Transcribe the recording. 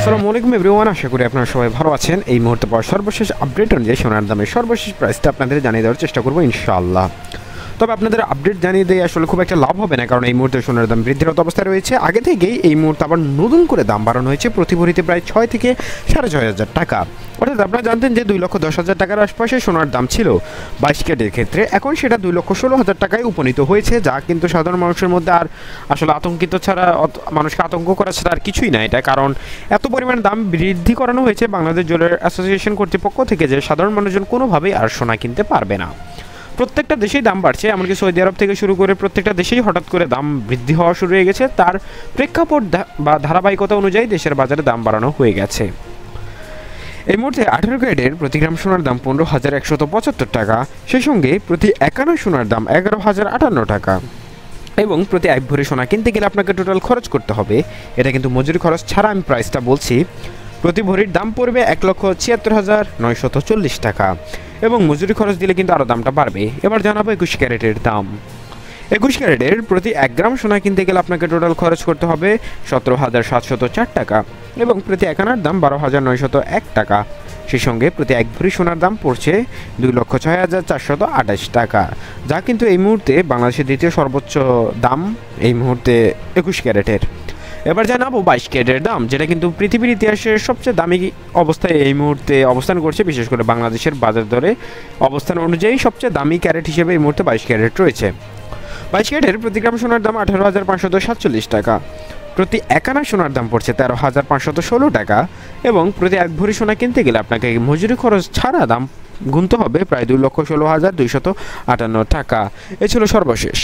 আসসালামু আলাইকুম এভরিওয়ান, আশা করি আপনারা সবাই ভালো আছেন। এই মুহূর্তে পাওয়া সর্বশেষ আপডেট অনুযায়ী সোনার দামের সর্বশেষ প্রাইসটা আপনাদের জানিয়ে দেওয়ার চেষ্টা করবো ইনশাআল্লাহ। তবে আপনাদের আপডেট জানিয়ে দিয়ে আসলে খুব একটা লাভ হবে না, কারণ এই মুহূর্তে সোনার দাম বৃদ্ধিরত অবস্থায় রয়েছে। আগে থেকেই এই মুহূর্তে আবার নতুন করে দাম বাড়ানো হয়েছে প্রতি ভরিতে প্রায় 6 থেকে 6,500 টাকা। অর্থাৎ আপনারা জানতেন যে 2,10,000 টাকার আশপাশে সোনার দাম ছিল 22 ক্যারেটের ক্ষেত্রে, এখন সেটা 2,16,000 টাকায় উপনীত হয়েছে, যা কিন্তু সাধারণ মানুষের মধ্যে আর আসলে আতঙ্কিত ছাড়া মানুষকে আতঙ্ক করা ছাড়া আর কিছুই না এটা। কারণ এত পরিমাণ দাম বৃদ্ধি করানো হয়েছে বাংলাদেশ জুয়েলারি অ্যাসোসিয়েশন কর্তৃপক্ষ থেকে যে সাধারণ মানুষজন কোনোভাবেই আর সোনা কিনতে পারবে না। প্রত্যেকটা দেশেই দাম বাড়ছে, এমনকি সৌদি আরব থেকে শুরু করে প্রত্যেকটা দেশেই হঠাৎ করে দাম বৃদ্ধি হওয়া শুরু হয়ে গেছে। তার প্রেক্ষাপট বা ধারাবাহিকতা অনুযায়ী দেশের বাজারে দাম বাড়ানো হয়ে গেছে। এই মুহূর্তে 18 ক্যারেটের প্রতি গ্রাম সোনার দাম 15,175 টাকা, সেই সঙ্গে প্রতি 1 আনা সোনার দাম 11,058 টাকা। এবং প্রতি 1 ভরি সোনা কিনতে গেলে আপনাকে টোটাল খরচ করতে হবে, এটা কিন্তু মজুরি খরচ ছাড়া আমি প্রাইসটা বলছি। প্রতি ভরির দাম পড়বে 1,76,940 টাকা, এবং মজুরি খরচ দিলে কিন্তু আরও দামটা বাড়বে। এবার জানাবো 21 ক্যারেটের দাম। 21 ক্যারেটের প্রতি 1 গ্রাম সোনা কিনতে গেলে আপনাকে টোটাল খরচ করতে হবে 17,704 টাকা, এবং প্রতি 1 আনার দাম 12,901 টাকা। সেই সঙ্গে প্রতি 1 ভরি সোনার দাম পড়ছে 2,06,428 টাকা, যা কিন্তু এই মুহূর্তে বাংলাদেশের দ্বিতীয় সর্বোচ্চ দাম এই মুহূর্তে 21 ক্যারেটের। এবার জানাবো 22 ক্যারেটের দাম, যেটা কিন্তু পৃথিবীর ইতিহাসের সবচেয়ে দামি অবস্থায় এই মুহূর্তে অবস্থান করছে। বিশেষ করে বাংলাদেশের বাজার দরে অবস্থান অনুযায়ী সবচেয়ে দামি ক্যারেট হিসেবে এই মুহূর্তে 22 ক্যারেট রয়েছে। 22 ক্যারেটের প্রতি গ্রাম সোনার দাম 18,547 টাকা, প্রতি 1 আনা সোনার দাম পড়ছে 13,516 টাকা, এবং প্রতি 1 ভরি সোনা কিনতে গেলে আপনাকে মজুরি খরচ ছাড়া দাম গুনতে হবে প্রায় 2,16,258 টাকা। এ ছিল সর্বশেষ।